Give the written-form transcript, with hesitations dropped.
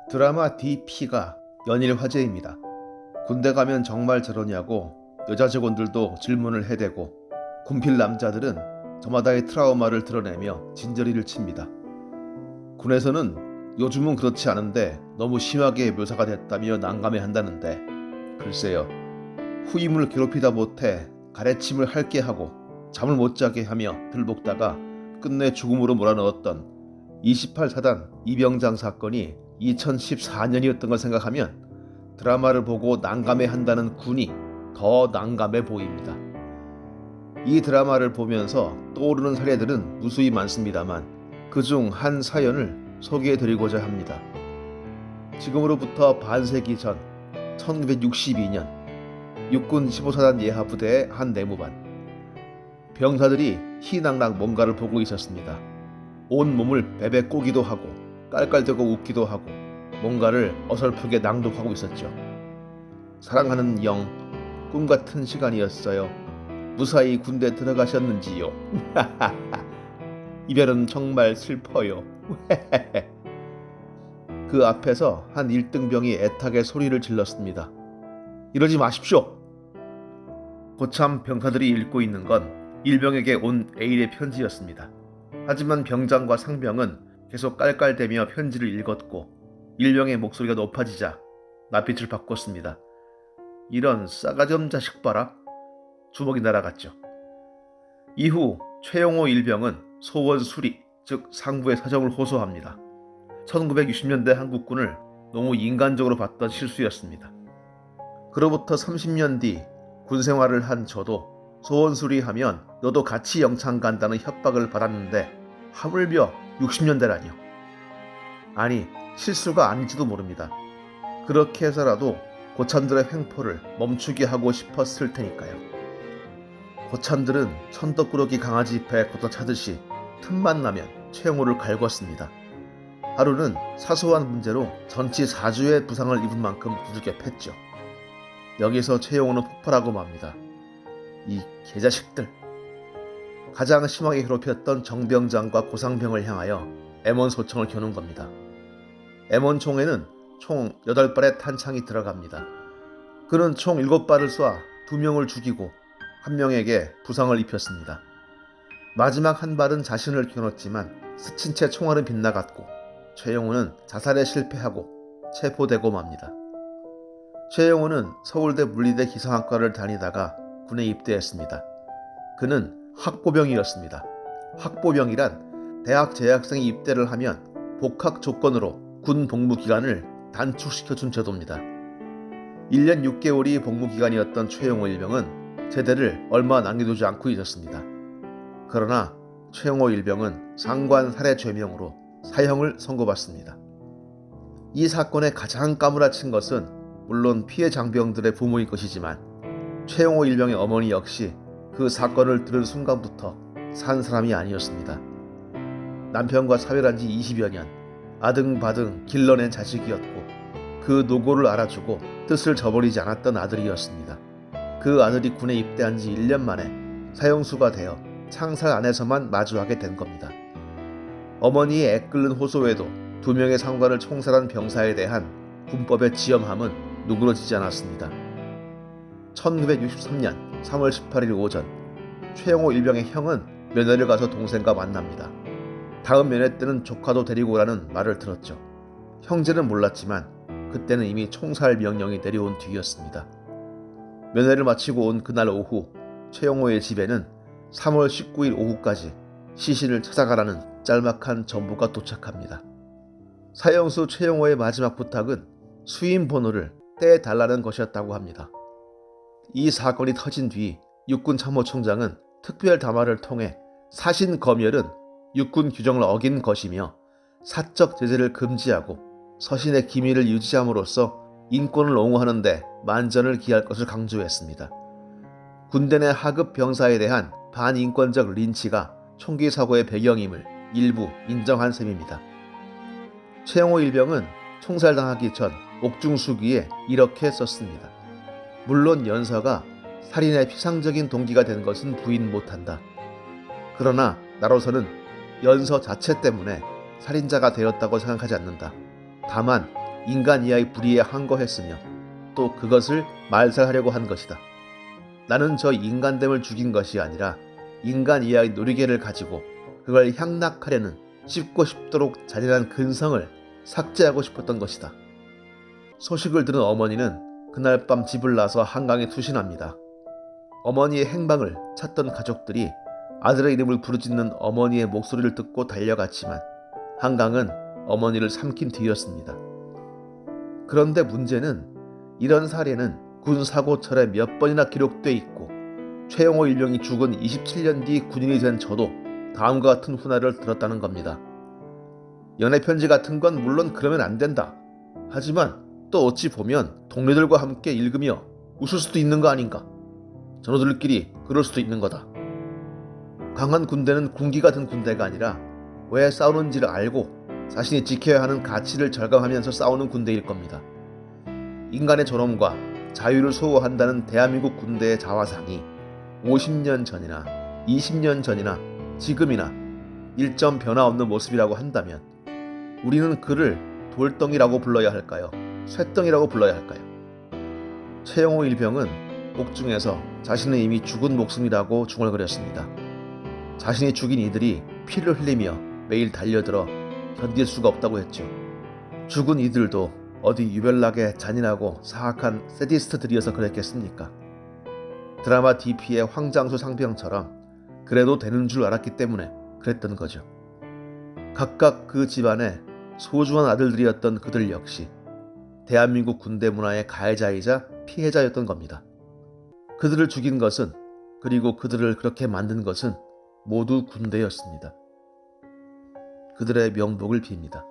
드라마 DP가 연일 화제입니다. 군대 가면 정말 저러냐고 여자 직원들도 질문을 해대고 군필 남자들은 저마다의 트라우마를 드러내며 진저리를 칩니다. 군에서는 요즘은 그렇지 않은데 너무 심하게 묘사가 됐다며 난감해한다는데 글쎄요. 후임을 괴롭히다 못해 가래침을 핥게 하고 잠을 못 자게 하며 들볶다가 끝내 죽음으로 몰아넣었던 28사단 이병장 사건이 2014년이었던 걸 생각하면 드라마를 보고 난감해한다는 군이 더 난감해 보입니다. 이 드라마를 보면서 떠오르는 사례들은 무수히 많습니다만 그중 한 사연을 소개해드리고자 합니다. 지금으로부터 반세기 전 1962년 육군 15사단 예하부대의 한 내무반. 병사들이 희낭랑 뭔가를 보고 있었습니다. 온 몸을 베베 꼬기도 하고 깔깔대고 웃기도 하고 뭔가를 어설프게 낭독하고 있었죠. 사랑하는 영, 꿈같은 시간이었어요. 무사히 군대 들어가셨는지요? 이별은 정말 슬퍼요. 그 앞에서 한 1등병이 애타게 소리를 질렀습니다. 이러지 마십시오. 고참 병사들이 읽고 있는 건 일병에게 온 A의 편지였습니다. 하지만 병장과 상병은 계속 깔깔대며 편지를 읽었고 일병의 목소리가 높아지자 낯빛을 바꿨습니다. 이런 싸가지 없는 자식 봐라. 주먹이 날아갔죠. 이후 최용호 일병은 소원 수리, 즉 상부의 사정을 호소합니다. 1960년대 한국군을 너무 인간적으로 봤던 실수였습니다. 그로부터 30년 뒤 군생활을 한 저도 소원 수리하면 너도 같이 영창 간다는 협박을 받았는데 하물며 60년대라니요. 아니, 실수가 아닌지도 모릅니다. 그렇게 해서라도 고참들의 횡포를 멈추게 하고 싶었을 테니까요. 고참들은 천덕꾸러기 강아지 배 걷어차듯이 틈만 나면 최용호를 갈궜습니다. 하루는 사소한 문제로 전치 4주의 부상을 입은 만큼 두들겨 팼죠. 여기서 최용호는 폭발하고 맙니다. 이 개자식들. 가장 심하게 괴롭혔던 정병장과 고상병을 향하여 M1 소총을 겨눈 겁니다. M1 총에는 총 8발의 탄창이 들어갑니다. 그는 총 7발을 쏴 2명을 죽이고 1명에게 부상을 입혔습니다. 마지막 한 발은 자신을 겨눴지만 스친 채 총알은 빗나갔고 최용호는 자살에 실패하고 체포되고 맙니다. 최용호는 서울대 물리대 기상학과를 다니다가 군에 입대했습니다. 그는 학보병이었습니다. 학보병이란 대학 재학생이 입대를 하면 복학 조건으로 군 복무 기간을 단축시켜준 제도입니다. 1년 6개월이 복무 기간이었던 최용호 일병은 제대를 얼마 남겨두지 않고 있었습니다. 그러나 최용호 일병은 상관 살해 죄명으로 사형을 선고받습니다. 이 사건의 가장 까무라친 것은 물론 피해 장병들의 부모일 것이지만 최용호 일병의 어머니 역시 그 사건을 들은 순간부터 산 사람이 아니었습니다. 남편과 사별한 지 20여 년, 아등바등 길러낸 자식이었고 그 노고를 알아주고 뜻을 저버리지 않았던 아들이었습니다. 그 아들이 군에 입대한 지 1년 만에 사형수가 되어 창살 안에서만 마주하게 된 겁니다. 어머니의 애끓는 호소에도 2명의 상관을 총살한 병사에 대한 군법의 지엄함은 누그러지지 않았습니다. 1963년 3월 18일 오전 최용호 일병의 형은 면회를 가서 동생과 만납니다. 다음 면회 때는 조카도 데리고 오라는 말을 들었죠. 형제는 몰랐지만 그때는 이미 총살 명령이 내려온 뒤였습니다. 면회를 마치고 온 그날 오후 최용호의 집에는 3월 19일 오후까지 시신을 찾아가라는 짤막한 전보가 도착합니다. 사형수 최용호의 마지막 부탁은 수임 번호를 떼달라는 것이었다고 합니다. 이 사건이 터진 뒤 육군 참모총장은 특별 담화를 통해 사신 검열은 육군 규정을 어긴 것이며 사적 제재를 금지하고 서신의 기밀을 유지함으로써 인권을 옹호하는 데 만전을 기할 것을 강조했습니다. 군대 내 하급 병사에 대한 반인권적 린치가 총기 사고의 배경임을 일부 인정한 셈입니다. 최용호 일병은 총살당하기 전 옥중수기에 이렇게 썼습니다. 물론 연서가 살인의 피상적인 동기가 된 것은 부인 못한다. 그러나 나로서는 연서 자체 때문에 살인자가 되었다고 생각하지 않는다. 다만 인간 이하의 불의에 항거했으며 또 그것을 말살하려고 한 것이다. 나는 저 인간됨을 죽인 것이 아니라 인간 이하의 놀이개를 가지고 그걸 향락하려는 씹고 싶도록 잔인한 근성을 삭제하고 싶었던 것이다. 소식을 들은 어머니는 그날 밤 집을 나서 한강에 투신합니다. 어머니의 행방을 찾던 가족들이 아들의 이름을 부르짖는 어머니의 목소리를 듣고 달려갔지만 한강은 어머니를 삼킨 뒤였습니다. 그런데 문제는 이런 사례는 군사고철에 몇 번이나 기록돼 있고 최영호 일병이 죽은 27년 뒤 군인이 된 저도 다음과 같은 훈화를 들었다는 겁니다. 연애편지 같은 건 물론 그러면 안 된다. 하지만 또 어찌 보면 동료들과 함께 읽으며 웃을 수도 있는 거 아닌가. 전우들끼리 그럴 수도 있는 거다. 강한 군대는 군기 같은 군대가 아니라 왜 싸우는지를 알고 자신이 지켜야 하는 가치를 절감하면서 싸우는 군대일 겁니다. 인간의 존엄과 자유를 소호한다는 대한민국 군대의 자화상이 50년 전이나 20년 전이나 지금이나 일점 변화 없는 모습이라고 한다면 우리는 그를 돌덩이라고 불러야 할까요? 쇠덩이라고 불러야 할까요? 최영호 일병은 옥중에서 자신은 이미 죽은 목숨이라고 중얼거렸습니다. 자신이 죽인 이들이 피를 흘리며 매일 달려들어 견딜 수가 없다고 했죠. 죽은 이들도 어디 유별나게 잔인하고 사악한 세디스트들이어서 그랬겠습니까? 드라마 DP의 황장수 상병처럼 그래도 되는 줄 알았기 때문에 그랬던 거죠. 각각 그 집안의 소중한 아들들이었던 그들 역시 대한민국 군대 문화의 가해자이자 피해자였던 겁니다. 그들을 죽인 것은, 그리고 그들을 그렇게 만든 것은 모두 군대였습니다. 그들의 명복을 빕니다.